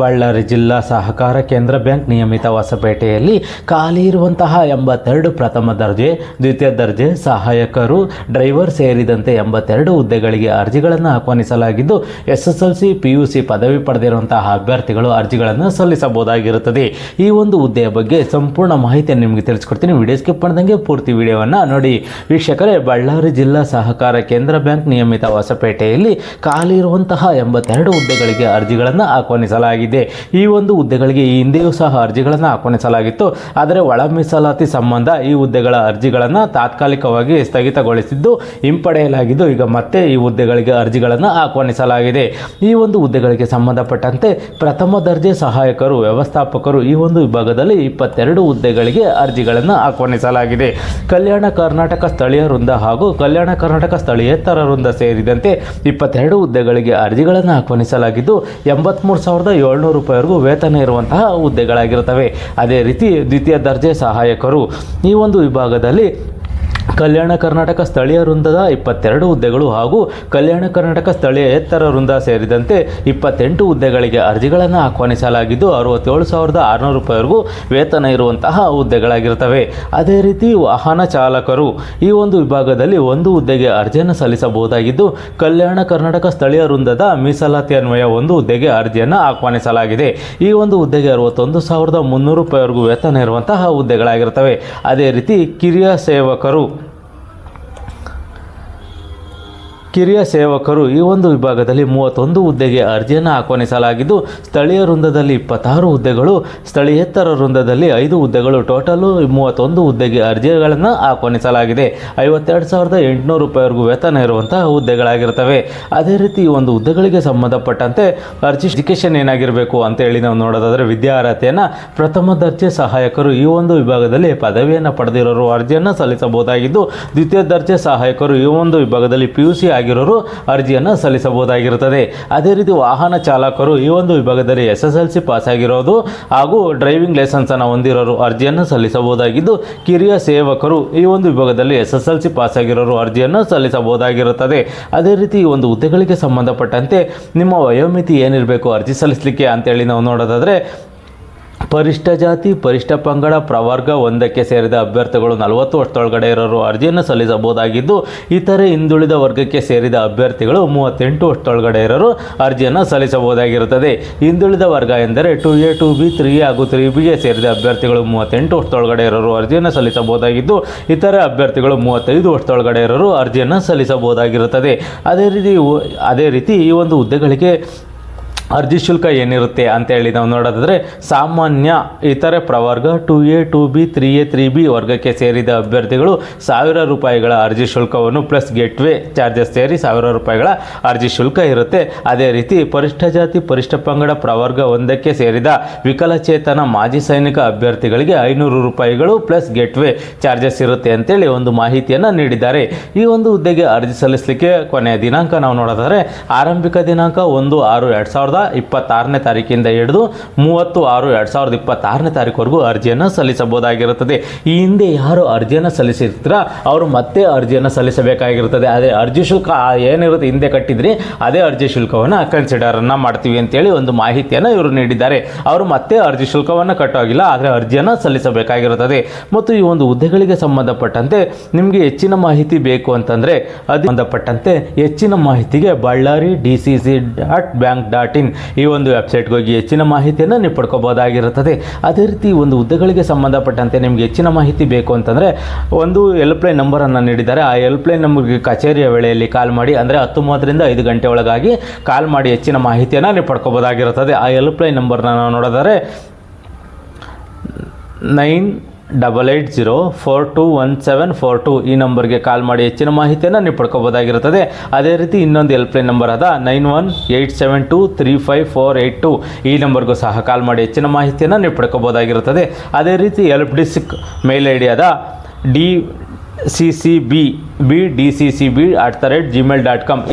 ಬಳ್ಳಾರಿ ಜಿಲ್ಲಾ ಸಹಕಾರ ಕೇಂದ್ರ ಬ್ಯಾಂಕ್ ನಿಯಮಿತ ಹೊಸಪೇಟೆಯಲ್ಲಿ ಖಾಲಿ ಇರುವಂತಹ 82 ಪ್ರಥಮ ದರ್ಜೆ, ದ್ವಿತೀಯ ದರ್ಜೆ ಸಹಾಯಕರು, ಡ್ರೈವರ್ ಸೇರಿದಂತೆ 82 ಹುದ್ದೆಗಳಿಗೆ ಅರ್ಜಿಗಳನ್ನು ಆಹ್ವಾನಿಸಲಾಗಿದ್ದು, SSLC, PUC ಪದವಿ ಪಡೆದಿರುವಂತಹ ಅಭ್ಯರ್ಥಿಗಳು ಅರ್ಜಿಗಳನ್ನು ಸಲ್ಲಿಸಬಹುದಾಗಿರುತ್ತದೆ. ಈ ಒಂದು ಹುದ್ದೆಯ ಬಗ್ಗೆ ಸಂಪೂರ್ಣ ಮಾಹಿತಿಯನ್ನು ನಿಮಗೆ ತಿಳಿಸ್ಕೊಡ್ತೀನಿ. ವಿಡಿಯೋ ಸ್ಕಿಪ್ ಮಾಡ್ದಂಗೆ ಪೂರ್ತಿ ವಿಡಿಯೋವನ್ನು ನೋಡಿ. ವೀಕ್ಷಕರೇ, ಬಳ್ಳಾರಿ ಜಿಲ್ಲಾ ಸಹಕಾರ ಕೇಂದ್ರ ಬ್ಯಾಂಕ್ ನಿಯಮಿತ ಹೊಸಪೇಟೆಯಲ್ಲಿ ಖಾಲಿ ಇರುವಂತಹ 82 ಹುದ್ದೆಗಳಿಗೆ ಅರ್ಜಿಗಳನ್ನು ಆಹ್ವಾನಿಸಲಾಗಿದೆ. ಈ ಒಂದು ಹುದ್ದೆಗಳಿಗೆ ಈ ಹಿಂದೆಯೂ ಸಹ ಅರ್ಜಿಗಳನ್ನು ಆಹ್ವಾನಿಸಲಾಗಿತ್ತು. ಆದರೆ ಒಳ ಮೀಸಲಾತಿ ಸಂಬಂಧ ಈ ಹುದ್ದೆಗಳ ಅರ್ಜಿಗಳನ್ನು ತಾತ್ಕಾಲಿಕವಾಗಿ ಸ್ಥಗಿತಗೊಳಿಸಿದ್ದು ಹಿಂಪಡೆಯಲಾಗಿದ್ದು, ಈಗ ಮತ್ತೆ ಈ ಹುದ್ದೆಗಳಿಗೆ ಅರ್ಜಿಗಳನ್ನು ಆಹ್ವಾನಿಸಲಾಗಿದೆ. ಈ ಒಂದು ಹುದ್ದೆಗಳಿಗೆ ಸಂಬಂಧಪಟ್ಟಂತೆ ಪ್ರಥಮ ದರ್ಜೆ ಸಹಾಯಕರು, ವ್ಯವಸ್ಥಾಪಕರು ಈ ಒಂದು ವಿಭಾಗದಲ್ಲಿ 22 ಹುದ್ದೆಗಳಿಗೆ ಅರ್ಜಿಗಳನ್ನು ಆಹ್ವಾನಿಸಲಾಗಿದೆ. ಕಲ್ಯಾಣ ಕರ್ನಾಟಕ ಸ್ಥಳೀಯ ವೃಂದ ಹಾಗೂ ಕಲ್ಯಾಣ ಕರ್ನಾಟಕ ಸ್ಥಳೀಯೇತರ ವೃಂದ ಸೇರಿದಂತೆ 22 ಹುದ್ದೆಗಳಿಗೆ ಅರ್ಜಿಗಳನ್ನು ಆಹ್ವಾನಿಸಲಾಗಿದ್ದು, 83,700 ರೂಪಾಯಿವರೆಗೂ ವೇತನ ಇರುವಂತಹ ಹುದ್ದೆಗಳಾಗಿರುತ್ತವೆ. ಅದೇ ರೀತಿ ದ್ವಿತೀಯ ದರ್ಜೆ ಸಹಾಯಕರು ಈ ಒಂದು ವಿಭಾಗದಲ್ಲಿ ಕಲ್ಯಾಣ ಕರ್ನಾಟಕ ಸ್ಥಳೀಯ ವೃಂದದ 22 ಹುದ್ದೆಗಳು ಹಾಗೂ ಕಲ್ಯಾಣ ಕರ್ನಾಟಕ ಸ್ಥಳೀಯೇತರ ವೃಂದ ಸೇರಿದಂತೆ 28 ಹುದ್ದೆಗಳಿಗೆ ಅರ್ಜಿಗಳನ್ನು ಆಹ್ವಾನಿಸಲಾಗಿದ್ದು, 67,600 ರೂಪಾಯಿವರೆಗೂ ವೇತನ ಇರುವಂತಹ ಹುದ್ದೆಗಳಾಗಿರ್ತವೆ. ಅದೇ ರೀತಿ ವಾಹನ ಚಾಲಕರು ಈ ಒಂದು ವಿಭಾಗದಲ್ಲಿ ಒಂದು ಹುದ್ದೆಗೆ ಅರ್ಜಿಯನ್ನು ಸಲ್ಲಿಸಬಹುದಾಗಿದ್ದು, ಕಲ್ಯಾಣ ಕರ್ನಾಟಕ ಸ್ಥಳೀಯ ವೃಂದದ ಮೀಸಲಾತಿ ಅನ್ವಯ ಒಂದು ಹುದ್ದೆಗೆ ಅರ್ಜಿಯನ್ನು ಆಹ್ವಾನಿಸಲಾಗಿದೆ. ಈ ಒಂದು ಹುದ್ದೆಗೆ 61,300 ರೂಪಾಯಿವರೆಗೂ ವೇತನ ಇರುವಂತಹ ಹುದ್ದೆಗಳಾಗಿರ್ತವೆ. ಅದೇ ರೀತಿ ಕಿರಿಯ ಸೇವಕರು ಈ ಒಂದು ವಿಭಾಗದಲ್ಲಿ 31 ಹುದ್ದೆಗೆ ಅರ್ಜಿಯನ್ನು ಆಹ್ವಾನಿಸಲಾಗಿದ್ದು, ಸ್ಥಳೀಯ ವೃಂದದಲ್ಲಿ 26 ಹುದ್ದೆಗಳು, ಸ್ಥಳೀಯೇತರ ವೃಂದದಲ್ಲಿ 5 ಹುದ್ದೆಗಳು, ಟೋಟಲು 31 ಹುದ್ದೆಗೆ ಅರ್ಜಿಗಳನ್ನು ಆಹ್ವಾನಿಸಲಾಗಿದೆ. 52,800 ರೂಪಾಯಿವರೆಗೂ ವೇತನ ಇರುವಂತಹ ಹುದ್ದೆಗಳಾಗಿರ್ತವೆ. ಅದೇ ರೀತಿ ಈ ಒಂದು ಹುದ್ದೆಗಳಿಗೆ ಸಂಬಂಧಪಟ್ಟಂತೆ ಎಜುಕೇಷನ್ ಏನಾಗಿರಬೇಕು ಅಂತೇಳಿ ನಾವು ನೋಡೋದಾದರೆ, ವಿದ್ಯಾರ್ಹತೆಯನ್ನು ಪ್ರಥಮ ದರ್ಜೆ ಸಹಾಯಕರು ಈ ಒಂದು ವಿಭಾಗದಲ್ಲಿ ಪದವಿಯನ್ನು ಪಡೆದಿರೋರು ಅರ್ಜಿಯನ್ನು ಸಲ್ಲಿಸಬಹುದಾಗಿದ್ದು, ದ್ವಿತೀಯ ದರ್ಜೆ ಸಹಾಯಕರು ಈ ಒಂದು ವಿಭಾಗದಲ್ಲಿ PUC ಆಗಿರೋರು ಅರ್ಜಿಯನ್ನು ಸಲ್ಲಿಸಬಹುದಾಗಿರುತ್ತದೆ. ಅದೇ ರೀತಿ ವಾಹನ ಚಾಲಕರು ಈ ಒಂದು ವಿಭಾಗದಲ್ಲಿ SSLC ಪಾಸ್ ಆಗಿರೋದು ಹಾಗೂ ಡ್ರೈವಿಂಗ್ ಲೈಸೆನ್ಸ್ ಅನ್ನು ಹೊಂದಿರೋರು ಅರ್ಜಿಯನ್ನು ಸಲ್ಲಿಸಬಹುದಾಗಿದ್ದು, ಕಿರಿಯ ಸೇವಕರು ಈ ಒಂದು ವಿಭಾಗದಲ್ಲಿ SSLC ಪಾಸ್ ಆಗಿರೋರು ಅರ್ಜಿಯನ್ನು ಸಲ್ಲಿಸಬಹುದಾಗಿರುತ್ತದೆ. ಅದೇ ರೀತಿ ಈ ಒಂದು ಹುದ್ದೆಗಳಿಗೆ ಸಂಬಂಧಪಟ್ಟಂತೆ ನಿಮ್ಮ ವಯೋಮಿತಿ ಏನಿರಬೇಕು ಅರ್ಜಿ ಸಲ್ಲಿಸಲಿಕ್ಕೆ ಅಂತೇಳಿ ನಾವು ನೋಡೋದಾದರೆ, ಪರಿಷ್ಠ ಜಾತಿ, ಪರಿಷ್ಠ ಪಂಗಡ, ಪ್ರವರ್ಗ 1ಕ್ಕೆ ಸೇರಿದ ಅಭ್ಯರ್ಥಿಗಳು 40 ವರ್ಷದೊಳಗಡೆ ಇರೋರು ಅರ್ಜಿಯನ್ನು ಸಲ್ಲಿಸಬಹುದಾಗಿದ್ದು, ಇತರೆ ಹಿಂದುಳಿದ ವರ್ಗಕ್ಕೆ ಸೇರಿದ ಅಭ್ಯರ್ಥಿಗಳು 38 ವರ್ಷದೊಳಗಡೆ ಇರೋರು ಅರ್ಜಿಯನ್ನು ಸಲ್ಲಿಸಬಹುದಾಗಿರುತ್ತದೆ. ಹಿಂದುಳಿದ ವರ್ಗ ಎಂದರೆ 2A, 2B, 3A ಹಾಗೂ 3Bಗೆ ಸೇರಿದ ಅಭ್ಯರ್ಥಿಗಳು 38 ವರ್ಷದೊಳಗಡೆ ಇರೋರು ಅರ್ಜಿಯನ್ನು ಸಲ್ಲಿಸಬಹುದಾಗಿದ್ದು, ಇತರೆ ಅಭ್ಯರ್ಥಿಗಳು 35 ವರ್ಷದೊಳಗಡೆ ಇರೋರು ಅರ್ಜಿಯನ್ನು ಸಲ್ಲಿಸಬಹುದಾಗಿರುತ್ತದೆ. ಅದೇ ರೀತಿ ಈ ಒಂದು ಹುದ್ದೆಗಳಿಗೆ ಅರ್ಜಿ ಶುಲ್ಕ ಏನಿರುತ್ತೆ ಅಂತೇಳಿ ನಾವು ನೋಡೋದಾದರೆ, ಸಾಮಾನ್ಯ, ಇತರೆ ಪ್ರವರ್ಗ 2A, 2B, 3A, 3B ವರ್ಗಕ್ಕೆ ಸೇರಿದ ಅಭ್ಯರ್ಥಿಗಳು 1,000 ರೂಪಾಯಿಗಳ ಅರ್ಜಿ ಶುಲ್ಕವನ್ನು ಪ್ಲಸ್ ಗೇಟ್ವೇ ಚಾರ್ಜಸ್ ಸೇರಿ 1,000 ರೂಪಾಯಿಗಳ ಅರ್ಜಿ ಶುಲ್ಕ ಇರುತ್ತೆ. ಅದೇ ರೀತಿ ಪರಿಷ್ಠ ಜಾತಿ, ಪರಿಷ್ಠ ಪಂಗಡ, ಪ್ರವರ್ಗ 1ಕ್ಕೆ ಸೇರಿದ ವಿಕಲಚೇತನ ಮಾಜಿ ಸೈನಿಕ ಅಭ್ಯರ್ಥಿಗಳಿಗೆ 500 ರೂಪಾಯಿಗಳು ಪ್ಲಸ್ ಗೇಟ್ವೇ ಚಾರ್ಜಸ್ ಇರುತ್ತೆ ಅಂತೇಳಿ ಒಂದು ಮಾಹಿತಿಯನ್ನು ನೀಡಿದ್ದಾರೆ. ಈ ಒಂದು ಹುದ್ದೆಗೆ ಅರ್ಜಿ ಸಲ್ಲಿಸಲಿಕ್ಕೆ ಕೊನೆಯ ದಿನಾಂಕ ನಾವು ನೋಡೋದಾದರೆ, ಆರಂಭಿಕ ದಿನಾಂಕ 1/6/2026ನೇ ತಾರೀಕಿಂದ ಹಿಡಿದು 30/6/2026ನೇ ತಾರೀಕುವರೆಗೂ ಅರ್ಜಿಯನ್ನು ಸಲ್ಲಿಸಬಹುದಾಗಿರುತ್ತದೆ. ಈ ಹಿಂದೆ ಯಾರು ಅರ್ಜಿಯನ್ನು ಸಲ್ಲಿಸಿರ್ತೀರ ಅವರು ಮತ್ತೆ ಅರ್ಜಿಯನ್ನು ಸಲ್ಲಿಸಬೇಕಾಗಿರುತ್ತದೆ. ಅದೇ ಅರ್ಜಿ ಶುಲ್ಕ ಏನಿರುತ್ತೆ ಹಿಂದೆ ಕಟ್ಟಿದ್ರಿ ಅದೇ ಅರ್ಜಿ ಶುಲ್ಕವನ್ನು ಕನ್ಸಿಡರನ್ನು ಮಾಡ್ತೀವಿ ಅಂತೇಳಿ ಒಂದು ಮಾಹಿತಿಯನ್ನು ಇವರು ನೀಡಿದ್ದಾರೆ. ಅವರು ಮತ್ತೆ ಅರ್ಜಿ ಶುಲ್ಕವನ್ನು ಕಟ್ಟೋಗಿಲ್ಲ, ಆದರೆ ಅರ್ಜಿಯನ್ನು ಸಲ್ಲಿಸಬೇಕಾಗಿರುತ್ತದೆ. ಮತ್ತು ಈ ಒಂದು ಹುದ್ದೆಗಳಿಗೆ ಸಂಬಂಧಪಟ್ಟಂತೆ ನಿಮಗೆ ಹೆಚ್ಚಿನ ಮಾಹಿತಿ ಬೇಕು ಅಂತಂದರೆ, ಅದು ಸಂಬಂಧಪಟ್ಟಂತೆ ಹೆಚ್ಚಿನ ಮಾಹಿತಿಗೆ ballari.dcc.bank.in ಈ ಒಂದು ವೆಬ್ಸೈಟ್ಗೆ ಹೋಗಿ ಹೆಚ್ಚಿನ ಮಾಹಿತಿಯನ್ನು ನೀವು ಪಡ್ಕೋಬಹುದಾಗಿರುತ್ತದೆ. ಅದೇ ರೀತಿ ಒಂದು ಹುದ್ದೆಗಳಿಗೆ ಸಂಬಂಧಪಟ್ಟಂತೆ ನಿಮಗೆ ಹೆಚ್ಚಿನ ಮಾಹಿತಿ ಬೇಕು ಅಂತಂದರೆ ಒಂದು ಹೆಲ್ಪ್ಲೈನ್ ನಂಬರನ್ನು ನೀಡಿದ್ದಾರೆ. ಆ ಹೆಲ್ಪ್ಲೈನ್ ನಂಬರ್ಗೆ ಕಚೇರಿಯ ವೇಳೆಯಲ್ಲಿ ಕಾಲ್ ಮಾಡಿ, ಅಂದರೆ 10:30ರಿಂದ 5 ಗಂಟೆ ಒಳಗಾಗಿ ಕಾಲ್ ಮಾಡಿ ಹೆಚ್ಚಿನ ಮಾಹಿತಿಯನ್ನು ನೀವು ಪಡ್ಕೋಬಹುದಾಗಿರುತ್ತದೆ. ಆ ಹೆಲ್ಪ್ಲೈನ್ ನಂಬರ್ನ ನಾವು ನೋಡೋದಾದರೆ 9880421742 ಈ ನಂಬರ್ಗೆ ಕಾಲ್ ಮಾಡಿ ಹೆಚ್ಚಿನ ಮಾಹಿತಿಯನ್ನು ನೀವು ಪಡ್ಕೋಬಹುದಾಗಿರುತ್ತದೆ. ಅದೇ ರೀತಿ ಇನ್ನೊಂದು ಹೆಲ್ಪ್ಲೈನ್ ನಂಬರ್ ಅದ 9187235482 ಈ ನಂಬರ್ಗೂ ಸಹ ಕಾಲ್ ಮಾಡಿ ಹೆಚ್ಚಿನ ಮಾಹಿತಿಯನ್ನು ನೀವು ಪಡ್ಕೋಬಹುದಾಗಿರುತ್ತದೆ. ಅದೇ ರೀತಿ ಹೆಲ್ಪ್ ಡೆಸ್ಕ್ ಮೇಲ್ ID ಅದ cccb@gmail.com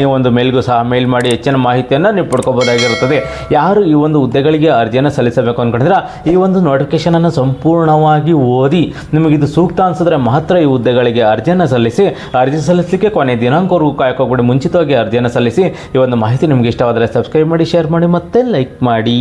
ಈ ಒಂದು ಮೇಲ್ಗೂ ಸಹ ಮೇಲ್ ಮಾಡಿ ಹೆಚ್ಚಿನ ಮಾಹಿತಿಯನ್ನು ನೀವು ಪಡ್ಕೋಬೋದಾಗಿರುತ್ತದೆ. ಯಾರು ಈ ಒಂದು ಹುದ್ದೆಗಳಿಗೆ ಅರ್ಜಿಯನ್ನು ಸಲ್ಲಿಸಬೇಕು ಅಂದ್ಕೊಂಡಿದ್ರೆ ಈ ಒಂದು ನೋಟಿಫಿಕೇಶನನ್ನು ಸಂಪೂರ್ಣವಾಗಿ ಓದಿ ನಿಮಗಿದು ಸೂಕ್ತ ಅನಿಸಿದ್ರೆ ಮಾತ್ರ ಈ ಹುದ್ದೆಗಳಿಗೆ ಅರ್ಜಿಯನ್ನು ಸಲ್ಲಿಸಿ. ಅರ್ಜಿ ಸಲ್ಲಿಸಲಿಕ್ಕೆ ಕೊನೆ ದಿನಾಂಕವರೆಗೂ ಕಾಯ್ಕೋಬಿಡಿ, ಮುಂಚಿತವಾಗಿ ಅರ್ಜಿಯನ್ನು ಸಲ್ಲಿಸಿ. ಈ ಒಂದು ಮಾಹಿತಿ ನಿಮಗೆ ಇಷ್ಟವಾದರೆ ಸಬ್ಸ್ಕ್ರೈಬ್ ಮಾಡಿ, ಶೇರ್ ಮಾಡಿ ಮತ್ತು ಲೈಕ್ ಮಾಡಿ.